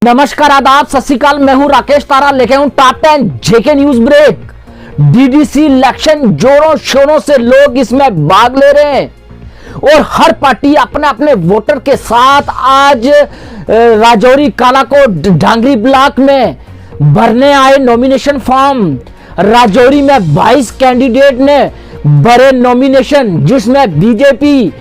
नमस्कार, आदाब, सत श्री अकाल। मैं हूं राकेश तारा, लेके हूं top 10 JK news break. DDC election जोरों शोरों से लोग इसमें भाग ले रहे हैं और हर पार्टी अपने अपने वोटर के साथ आज राजौरी, कालाकोट, ढांगरी ब्लॉक में भरने आए नॉमिनेशन फॉर्म। राजौरी में 22 कैंडिडेट ने भरे नॉमिनेशन, जिसमें बीजेपी,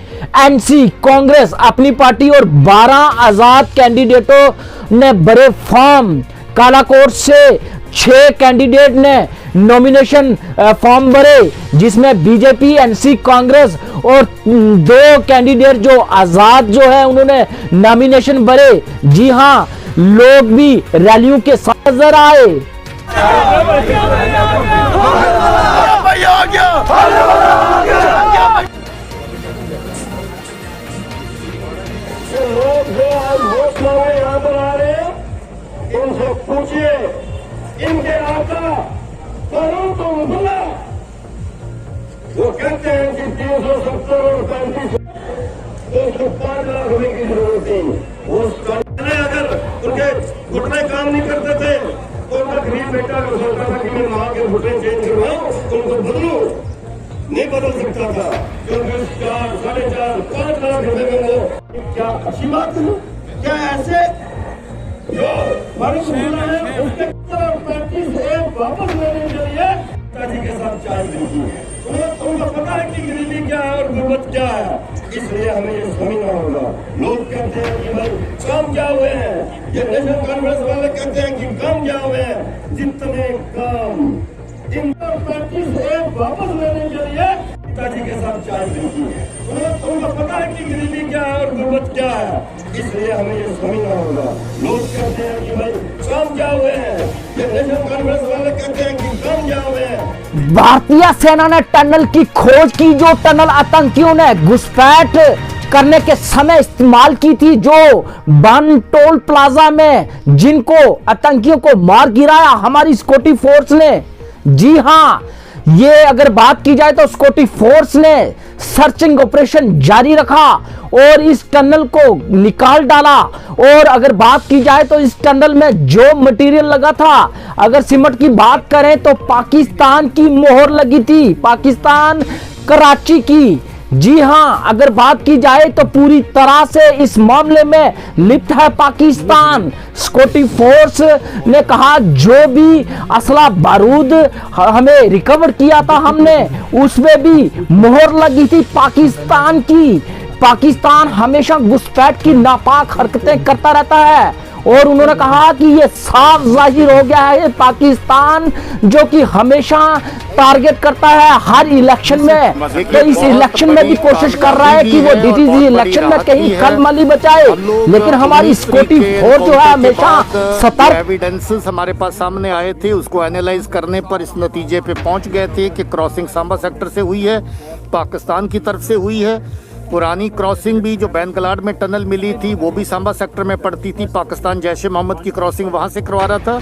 एनसी, कांग्रेस अपनी पार्टी और 12 आजाद कैंडिडेटों ने भरे फॉर्म। कालाकोट से 6 कैंडिडेट ने नॉमिनेशन फॉर्म भरे, जिसमें बीजेपी, एनसी, कांग्रेस और 2 कैंडिडेट जो आजाद जो है उन्होंने नॉमिनेशन भरे। जी हां, लोग भी रैलियों के साथ नजर आए। यहाँ पर आ रहे हैं, इनसे पूछिए, इनके आका फारूक अब्दुल्ला वो कहते हैं कि 370 और 35 205 लाख होने की जरूरत थी। वो अगर उनके घुटने काम नहीं करते थे तो उनका गरीब बेटा अगर सोचता था कि मैं मां के घुटने चेंज करवाऊं तो उनको बदलू, नहीं बदल सकता था, क्योंकि 4, 4.5, 5 लाख रुपए में वो क्या अच्छी बात है? क्या ऐसे जो फारूक अब्दुल्ला है उसके 35 वापस लेने के लिए पिताजी के साथ चाय पीती है? तुमको पता है कि गरीबी क्या है और गुर्बत क्या है, इसलिए हमें ये समझना होगा। लोग कहते हैं कि भाई काम क्या हुए हैं, ये नेशनल कॉन्फ्रेंस वाले कहते हैं कि काम क्या हुए हैं, जितने काम इन 35 वापस लेने के लिए पिताजी के साथ चाय पीती है? तुमको पता है कि गरीबी क्या है और गुर्बत क्या है, इसलिए हमें ये समझना होगा। लोग कहते हैं कि भाई काम क्या हुए हैं, ये नेशनल कॉन्फ्रेंस वाले कहते हैं कि काम क्या हुए हैं। भारतीय सेना ने टनल की खोज की, जो टनल आतंकियों ने घुसपैठ करने के समय इस्तेमाल की थी, जो बन टोल प्लाजा में जिनको आतंकियों को मार गिराया हमारी सिक्योरिटी फोर्स ने। जी हां, ये अगर बात की जाए तो सिक्योरिटी फोर्स ने सर्चिंग ऑपरेशन जारी रखा और इस टनल को निकाल डाला। और अगर बात की जाए तो इस टनल में जो मटेरियल लगा था, अगर सीमेंट की बात करें तो पाकिस्तान की मोहर लगी थी, पाकिस्तान कराची की। जी हां, अगर बात की जाए तो पूरी तरह से इस मामले में लिप्त है पाकिस्तान। सिक्योरिटी फोर्स ने कहा जो भी असला बारूद हमें रिकवर किया था हमने, उसमें भी मोहर लगी थी पाकिस्तान की। पाकिस्तान हमेशा घुसपैठ की नापाक हरकतें करता रहता है और उन्होंने कहा कि यह साफ जाहिर हो गया है पाकिस्तान जो कि हमेशा टारगेट करता है हर इलेक्शन में, तो इस इलेक्शन में भी कोशिश कर रहा है कि वो डीटीसी इलेक्शन में कहीं कलमली बचाए। लेकिन हमारी सिक्योरिटी फोर्स जो है हमेशा सतर्क। एविडेंसेस हमारे पास सामने आए थे, उसको एनालाइज करने पर इस नतीजे पे पहुंच गए थे कि क्रॉसिंग सांबा सेक्टर से हुई है, पाकिस्तान की तरफ से हुई है। पुरानी क्रॉसिंग भी जो बैनकलाड में टनल मिली थी वो भी सांबा सेक्टर में पड़ती थी, पाकिस्तान जैश ए मोहम्मद की क्रॉसिंग वहाँ से करवा रहा था।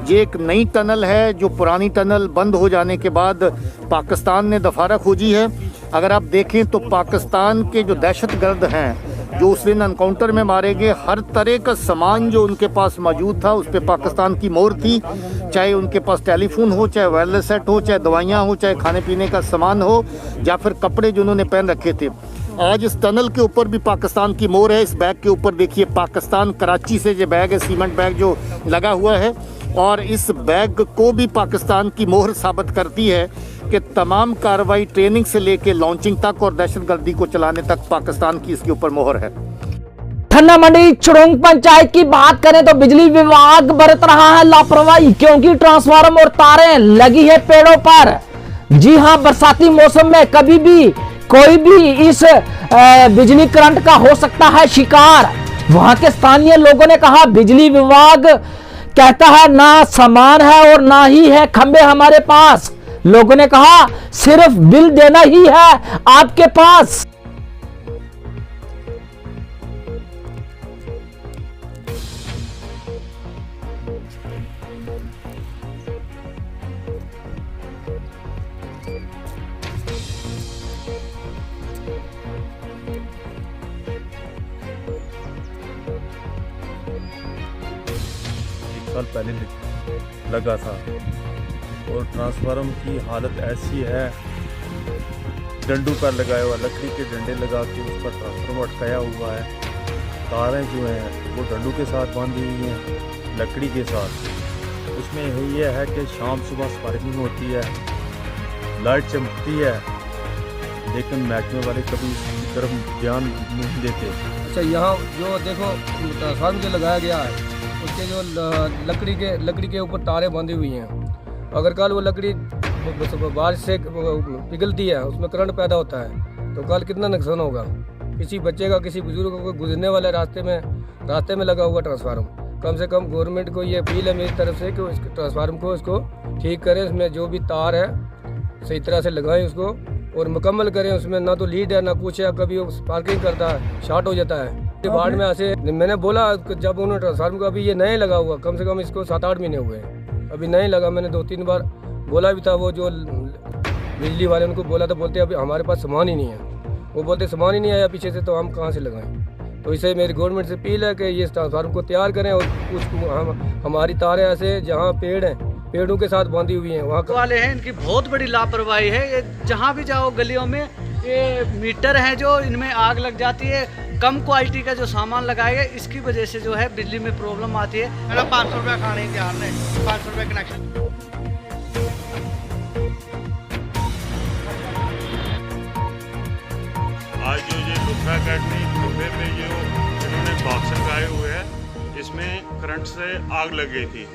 ये एक नई टनल है जो पुरानी टनल बंद हो जाने के बाद पाकिस्तान ने दोबारा खोजी है। अगर आप देखें तो पाकिस्तान के जो दहशतगर्द हैं जो उस दिन एनकाउंटर में मारे गए, हर तरह का सामान जो उनके पास मौजूद था उस पर पाकिस्तान की मोहर थी, चाहे उनके पास टेलीफोन हो, चाहे वायरलेस सेट हो, चाहे दवाइयाँ हो, चाहे खाने पीने का सामान हो, या फिर कपड़े जो उन्होंने पहन रखे थे। आज इस टनल के ऊपर भी पाकिस्तान की मोहर है। इस बैग के ऊपर देखिए पाकिस्तान कराची से जो बैग है, सीमेंट बैग जो लगा हुआ है, और इस बैग को भी पाकिस्तान की मोहर साबित करती है कि तमाम कार्रवाई ट्रेनिंग से लेके लॉन्चिंग तक और दहशतगर्दी को चलाने तक पाकिस्तान की इसके ऊपर मोहर है। ठन्ना मंडी चुड़ंग पंचायत की बात करें तो बिजली विभाग बरत रहा है लापरवाही, क्योंकि ट्रांसफार्मर और तारें लगी है पेड़ों पर। जी हां, बरसाती मौसम में कभी भी कोई भी इस बिजली करंट का हो सकता है शिकार। वहां के स्थानीय लोगों ने कहा बिजली विभाग कहता है ना सामान है और ना ही है खंबे हमारे पास। लोगों ने कहा सिर्फ बिल देना ही है आपके पास। साल पहले लगा था और ट्रांसफार्मर की हालत ऐसी है, डंडू पर लगाया हुआ, लकड़ी के डंडे लगा के उस पर ट्रांसफार्मर अटकाया हुआ है। तारें जो हैं वो डंडू के साथ बांधी हुई हैं, लकड़ी के साथ। उसमें यही है कि शाम सुबह स्पार्किंग होती है, लाइट चमकती है, लेकिन महकमे वाले कभी इसकी तरफ ध्यान नहीं देते। अच्छा, यहाँ जो देखो ट्रांसफार्मर जो लगाया गया है उसके जो लकड़ी के ऊपर तारें बंधी हुई हैं। अगर कल वो लकड़ी बारिश से पिघलती है, उसमें करंट पैदा होता है, तो कल कितना नुकसान होगा किसी बच्चे का, किसी बुजुर्ग को गुजरने वाले रास्ते में लगा हुआ ट्रांसफार्मर। कम से कम गवर्नमेंट को ये अपील है मेरी तरफ से कि उस ट्रांसफार्मर को इसको ठीक करें, उसमें जो भी तार है सही तरह से लगाएं उसको और मुकम्मल करें। उसमें ना तो लीड है ना कुछ है, कभी वो स्पार्किंग करता है, शॉर्ट हो जाता है। बाढ़ में ऐसे मैंने बोला जब उन्होंने ट्रांसफार्मर को, अभी ये नए लगा हुआ, कम से कम इसको 7-8 महीने हुए हैं, अभी नए लगा। मैंने 2-3 बार बोला भी था, वो जो बिजली वाले उनको बोला था, बोलते अभी हमारे पास सामान ही नहीं है। वो बोलते सामान ही नहीं आया पीछे से, तो हम कहाँ से लगाएं। तो इसे मेरी गवर्नमेंट से अपील है कि ये ट्रांसफार्मर को तैयार करें और हमारी तारें ऐसे जहाँ पेड़ हैं, पेड़ों के साथ बांधी हुई हैं, वहाँ वाले हैं, इनकी बहुत बड़ी लापरवाही है। ये जहाँ भी जाओ गलियों में ये मीटर हैं जो इनमें आग लग जाती है। कम क्वालिटी का जो सामान लगाया गया, इसकी वजह से जो है बिजली में प्रॉब्लम आती है। 500 रुपया खाने की तैयार नहीं, 500 रुपये कनेक्शन। आज जो ये लुथरा अकेडमी खंबे पे जो इन्होंने बॉक्स लगाए हुए हैं, इसमें करंट से आग लग गई थी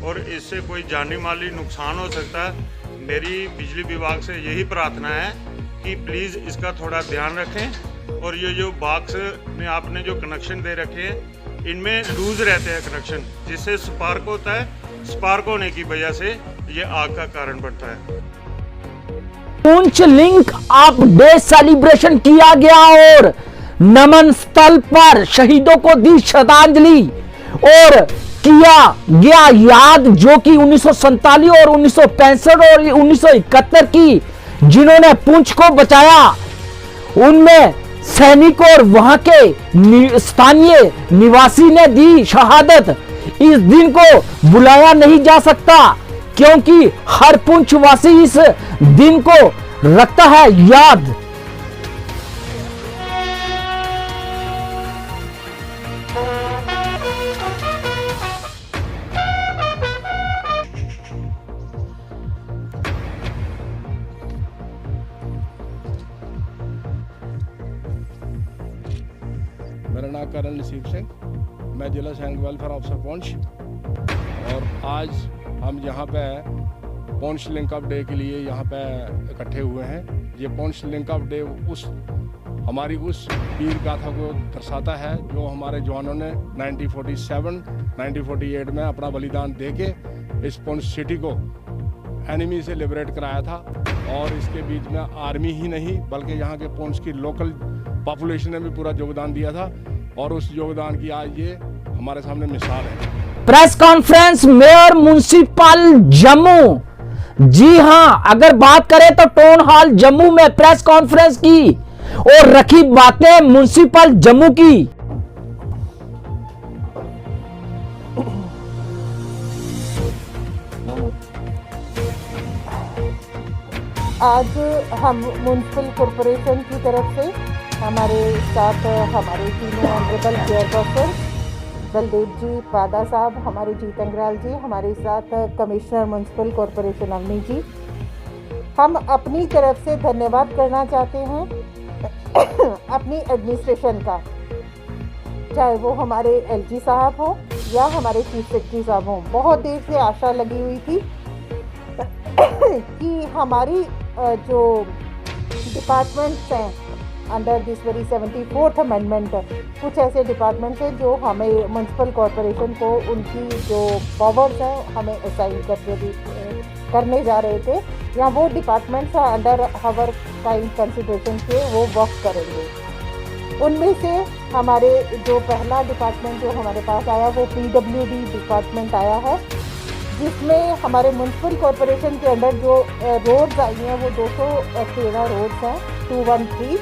और इससे कोई जानी माली नुकसान हो सकता है। मेरी बिजली विभाग से यही प्रार्थना है कि प्लीज़ इसका थोड़ा ध्यान रखें और ये जो बॉक्स में आपने जो कनेक्शन दे रखे हैं इनमें लूज रहते हैं कनेक्शन, जिससे स्पार्क होता है। स्पार्क होने की वजह से ये आग का कारण बनता है। Poonch link up day celebration किया गया और नमन स्थल पर शहीदों को दी श्रद्धांजलि और किया गया याद, जो कि 1947 और 1965 और 1971 की जिन्होंने पुंछ को बचाया, उनमें सैनिक और वहां के स्थानीय निवासी ने दी शहादत। इस दिन को बुलाया नहीं जा सकता क्योंकि हर पुंछवासी इस दिन को रखता है याद। मेरा नाम कर्नल नसीब सिंह, मैं जिला सैनिक वेलफेयर ऑफिसर पुंछ, और आज हम यहाँ पे पुंछ लिंक अप डे के लिए यहाँ पे इकट्ठे हुए हैं। ये पुंछ लिंक अप डे हमारी उस वीर गाथा को दर्शाता है जो हमारे जवानों ने 1947, 1948 में अपना बलिदान देके इस पुंछ सिटी को एनिमी से लिबरेट कराया था। और इसके बीच में आर्मी ही नहीं बल्कि यहाँ के पुंछ की लोकल पॉपुलेशन ने भी पूरा योगदान दिया था और उस योगदान की आज ये हमारे सामने मिसाल है। Press conference mayor municipal Jammu. जी हां, अगर बात करें तो टाउन हॉल जम्मू में प्रेस कॉन्फ्रेंस की और रखी बातें म्युनिसिपल जम्मू की। आज हम म्युनिसिपल कॉरपोरेशन की तरफ से हमारे साथ हमारे टीम ऑनरेबल चेयरपर्सन बलदेव जी पादा साहब, हमारे जीत अंग्राल जी, हमारे साथ कमिश्नर म्युनिसिपल कॉरपोरेशन अवनी जी, हम अपनी तरफ से धन्यवाद करना चाहते हैं अपनी एडमिनिस्ट्रेशन का, चाहे वो हमारे एलजी साहब हो या हमारे चीफ सेक्रेटरी साहब हो। बहुत देर से आशा लगी हुई थी कि हमारी जो डिपार्टमेंट्स हैं under this very 74th amendment, कुछ ऐसे डिपार्टमेंट्स हैं जो हमें म्युनिसिपल कॉरपोरेशन को उनकी जो पावर्स हैं हमें असाइन करने जा रहे थे, या वो departments under our kind consideration के वो वर्क करेंगे। उनमें से हमारे जो पहला डिपार्टमेंट जो हमारे पास आया वो PWD डिपार्टमेंट आया है, जिसमें हमारे म्युनिसिपल कॉरपोरेशन के अंडर जो रोड्स आई हैं वो 213 रोड्स हैं 213,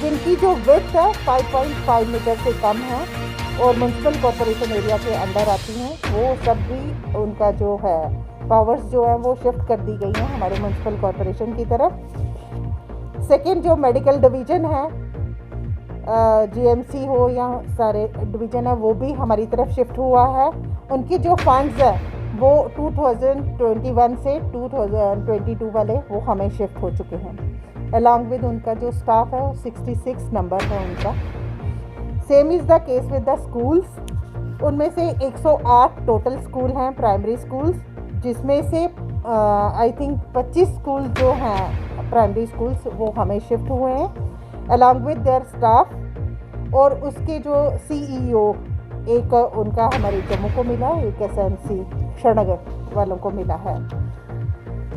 जिनकी जो विड्थ है 5.5 मीटर से कम है और म्यूनसिपल कॉरपोरेशन एरिया के अंडर आती हैं, वो सब भी उनका जो है पावर्स जो है वो शिफ्ट कर दी गई हैं हमारे म्यूनसिपल कॉरपोरेशन की तरफ। सेकंड, जो मेडिकल डिवीज़न है, जीएमसी हो या सारे डिवीज़न है, वो भी हमारी तरफ शिफ्ट हुआ है। उनकी जो फंड्स है वो 2021 से 2022 वाले वो हमें शिफ्ट हो चुके हैं। अलॉन्ग विद उनका जो स्टाफ है वो 66 नंबर है उनका। Same is the case with the schools. उनमें से 108 टोटल स्कूल हैं, प्राइमरी स्कूल्स, जिसमें से आई थिंक 25 स्कूल जो हैं प्राइमरी स्कूल्स वो हमें शिफ्ट हुए हैं अलॉन्ग विद देयर स्टाफ। और उसके जो सीईओ, एक उनका हमारे जम्मू को मिला, एक एसएमसी श्रीनगर वालों को मिला है।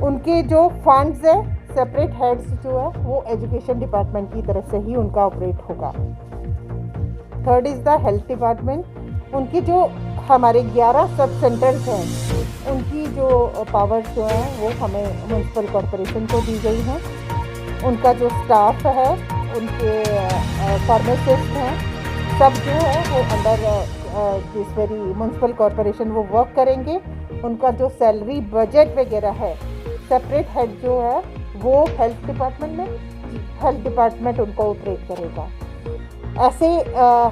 उनके जो फंड्स है, सेपरेट हेड्स जो है वो एजुकेशन डिपार्टमेंट की तरफ से ही उनका ऑपरेट होगा। Third is the health department. उनकी जो हमारे 11 सब सेंटर्स हैं, उनकी जो पावर्स जो हैं वो हमें म्यूनसिपल कॉरपोरेशन को दी गई हैं। उनका जो स्टाफ है, उनके फार्मासिस्ट हैं, सब जो है वो under this very municipal corporation वो वर्क करेंगे। उनका जो सैलरी बजट वगैरह है, सेपरेट हेड जो है वो हेल्थ डिपार्टमेंट में, हेल्थ डिपार्टमेंट उनको ऑपरेट करेगा। ऐसे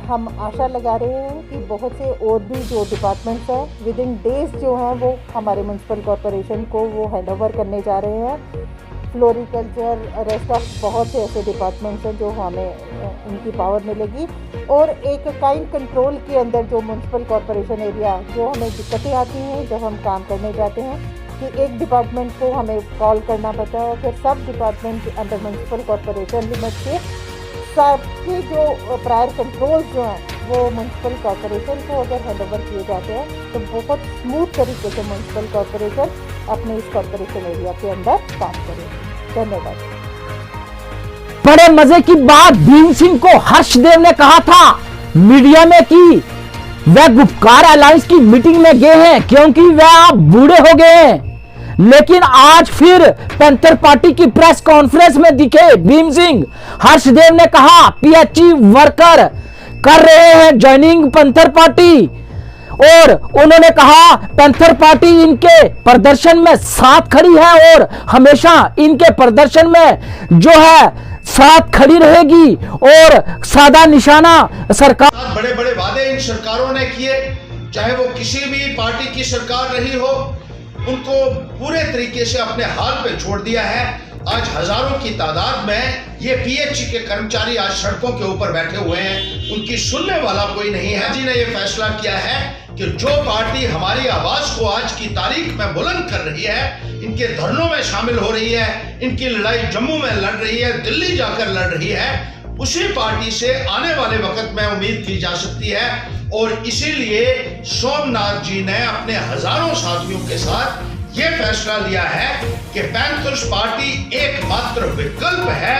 हम आशा लगा रहे हैं कि बहुत से और भी जो डिपार्टमेंट्स हैं विद इन डेज जो हैं वो हमारे म्यूनसिपल कॉरपोरेशन को वो हैंडओवर करने जा रहे हैं। फ्लोरिकल्चर, रेस्ट ऑफ बहुत से ऐसे डिपार्टमेंट्स हैं जो हमें इनकी पावर मिलेगी। और एक काइंड कंट्रोल के अंदर जो म्यूनसिपल कॉरपोरेशन एरिया जो हमें दिक्कतें आती हैं जब हम काम करने जाते हैं कि एक डिपार्टमेंट को हमें कॉल करना पड़ता है, फिर सब department under municipal corporation limit के सबके जो प्रायर कंट्रोल्स जो हैं वो म्यूनसिपल कॉरपोरेशन को अगर हैंडओवर किए जाते हैं तो बहुत स्मूथ तरीके से म्यूनसिपल कॉरपोरेशन अपने इस कॉरपोरेशन एरिया के अंदर काम करेगी। धन्यवाद। बड़े मजे की बात भीम सिंह को हर्षदेव ने कहा था मीडिया में कि वह गुपकार अलायंस की मीटिंग में गए हैं क्योंकि वह आप बूढ़े हो गए हैं। लेकिन आज फिर पैंथर पार्टी की प्रेस कॉन्फ्रेंस में दिखे भीम सिंह। हर्षदेव ने कहा पीएचई वर्कर कर रहे हैं ज्वाइनिंग पैंथर पार्टी, और उन्होंने कहा पैंथर पार्टी इनके प्रदर्शन में साथ खड़ी है और हमेशा इनके प्रदर्शन में जो है साथ खड़ी रहेगी। और सादा निशाना सरकार, बड़े बड़े वादे इन सरकारों ने किए, चाहे वो किसी भी पार्टी की सरकार रही हो, उनको पूरे तरीके से अपने हाल पे छोड़ दिया है। आज हजारों की तादाद में ये पीएचई के कर्मचारी आज सड़कों के ऊपर बैठे हुए हैं, उनकी सुनने वाला कोई नहीं है। जी ने ये फैसला किया है कि जो पार्टी हमारी आवाज को आज की तारीख में बुलंद कर रही है, इनके धरनों में शामिल हो रही है, इनकी लड़ाई जम्मू में लड़ रही है, दिल्ली जाकर लड़ रही है, उसी पार्टी से आने वाले वक्त में उम्मीद की जा सकती है। और इसीलिए सोमनाथ जी ने अपने हजारों साथियों के साथ ये फैसला लिया है कि पैंथर्स पार्टी एकमात्र विकल्प है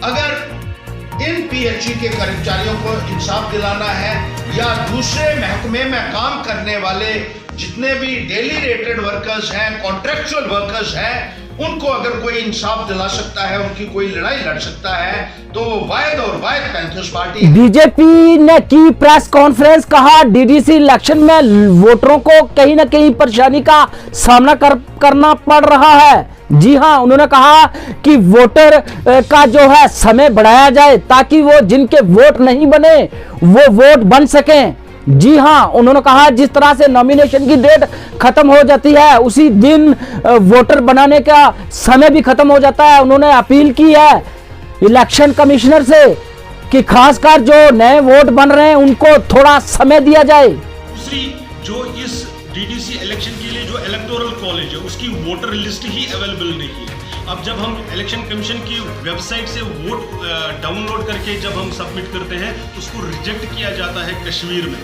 अगर इन पीएचई के कर्मचारियों को इंसाफ दिलाना है या दूसरे महकमे में काम करने वाले जितने भी डेली रेटेड वर्कर्स हैं, कॉन्ट्रैक्चुअल वर्कर्स हैं, उनको अगर कोई इंसाफ दिला सकता है, उनकी कोई लड़ाई लड़ सकता है, तो वायद और वायद पैंथर्स पार्टी। बीजेपी ने की प्रेस कॉन्फ्रेंस, कहा डीडीसी इलेक्शन में वोटरों को कहीं ना कहीं परेशानी का सामना करना पड़ रहा है। जी हां, उन्होंने कहा कि वोटर का जो है समय बढ़ाया जाए ताकि वो जिनके वोट नहीं बने वो वोट बन सकें। जी हां, उन्होंने कहा जिस तरह से नॉमिनेशन की डेट खत्म हो जाती है उसी दिन वोटर बनाने का समय भी खत्म हो जाता है। उन्होंने अपील की है इलेक्शन कमिश्नर से कि खासकर जो नए वोट बन रहे हैं उनको थोड़ा समय दिया जाए। दूसरी, जो इस डीडीसी इलेक्शन के लिए जो इलेक्टोरल कॉलेज है उसकी वोटर लिस्ट ही अवेलेबल नहीं है। अब जब हम इलेक्शन कमीशन की वेबसाइट से वोट डाउनलोड करके जब हम सबमिट करते हैं उसको रिजेक्ट किया जाता है कश्मीर में,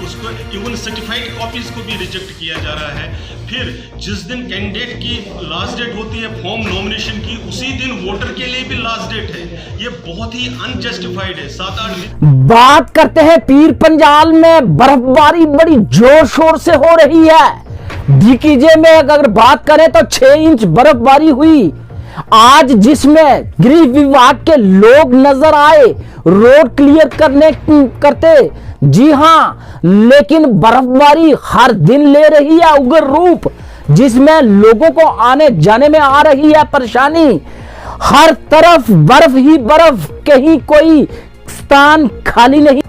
उसको इवन सर्टिफाइड कॉपीज को भी रिजेक्ट किया जा रहा है। फिर जिस दिन कैंडिडेट की लास्ट डेट होती है फॉर्म नॉमिनेशन की, उसी दिन वोटर के लिए भी लास्ट डेट है। ये बहुत ही अनजस्टिफाइड है। 7-8 दिन बात करते हैं पीर पंजाल में बर्फबारी बड़ी जोर शोर से हो रही है। डीकीजे में अगर बात करें तो 6 इंच बर्फबारी हुई। आज जिसमें गृह विभाग के लोग नजर आए रोड क्लियर करते, जी हां, लेकिन बर्फबारी हर दिन ले रही है उग्र रूप, जिसमें लोगों को आने जाने में आ रही है परेशानी। हर तरफ बर्फ ही बर्फ, कहीं कोई स्थान खाली नहीं।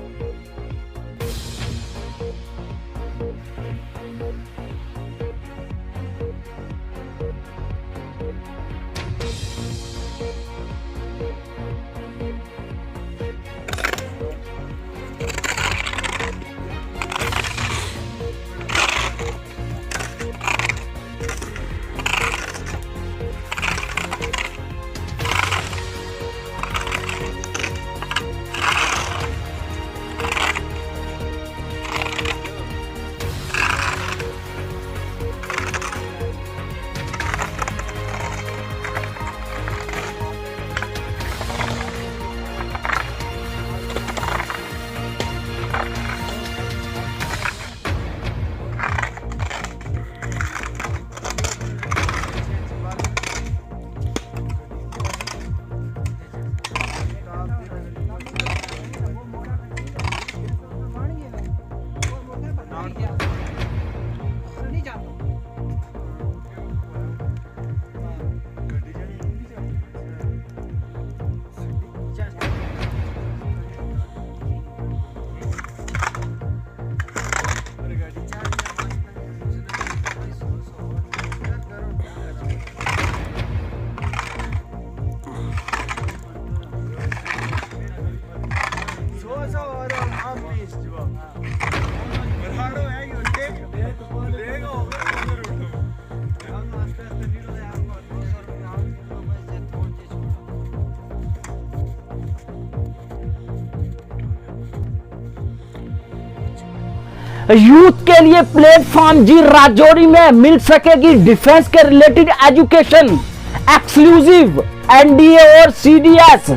यूथ के लिए प्लेटफॉर्म जी राजौरी में मिल सकेगी डिफेंस के रिलेटेड एजुकेशन, एक्सक्लूसिव एनडीए और सीडीएस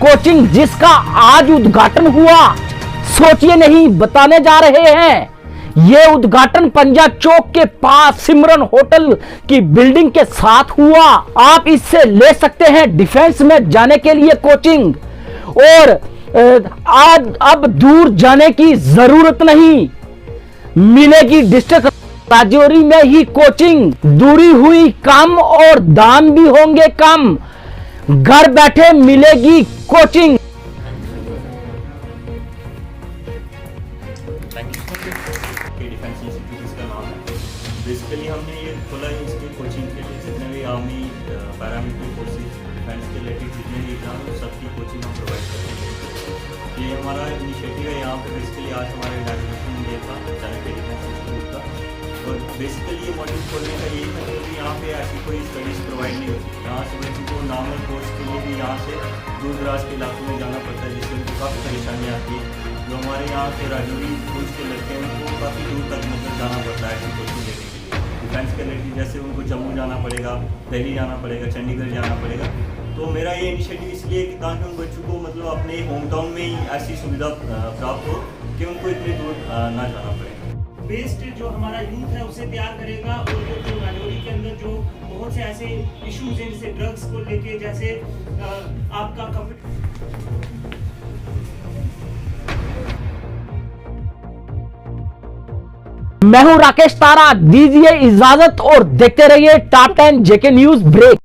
कोचिंग, जिसका आज उद्घाटन हुआ। सोचिए नहीं, बताने जा रहे हैं। यह उद्घाटन पंजाब चौक के पास सिमरन होटल की बिल्डिंग के साथ हुआ। आप इससे ले सकते हैं डिफेंस में जाने के लिए कोचिंग, और आज अब दूर जाने की जरूरत नहीं, मिलेगी डिस्ट्रिक्ट राजौरी में ही कोचिंग। दूरी हुई कम और दाम भी होंगे कम, घर बैठे मिलेगी कोचिंग। डिफेंस इंस्टीट्यूट इसका नाम है। बेसिकली हमने ये खोला है इसकी कोचिंग के लिए, जितने भी आर्मी पैरामिलिट्री फोर्सेस डिफेंस के रिलेटेड जितने भी एग्जाम हैं सबकी कोचिंग हम प्रोवाइड करते हैं। ये हमारा इनिशिएटिव है। यहाँ पे बेसिकली आज हमारा इनॉग्रेशन डे था चाहे डिफेंस इंस्टीट्यूट का, और बेसिकली ये मॉड्यूल खोलने का यही था क्योंकि यहाँ पे ऐसी कोई स्टडीज़ प्रोवाइड नहीं होती। यहाँ से बच्चों को नॉर्मल कोर्स के लिए भी यहाँ से दूर दराज के इलाकों में जाना पड़ता है, जिससे उनको काफ़ी परेशानी आती है। जो हमारे यहाँ के राजौरी पुलिस के लड़के हैं उनको काफ़ी दूर तक मतलब जाना पड़ता है ऐसी कोचिंग लेने के लिए। डिफेंस के रिलेटेड जैसे उनको जम्मू जाना पड़ेगा, दिल्ली जाना पड़ेगा, चंडीगढ़ जाना पड़ेगा। तो मेरा ये इनिशिएटिव इसलिए कि ताकि उन बच्चों को मतलब अपने होम टाउन में ही ऐसी सुविधा प्राप्त हो कि उनको इतनी दूर ना जाना पड़े। बेस्ड जो हमारा यूथ है उसे तैयार करेगा, और जो राजौरी के अंदर जो बहुत से ऐसे इश्यूज हैं जैसे ड्रग्स को लेके, जैसे आपका मैं हूं राकेश तारा, दीजिए इजाजत और देखते रहिए टॉप 10 जेके न्यूज ब्रेक।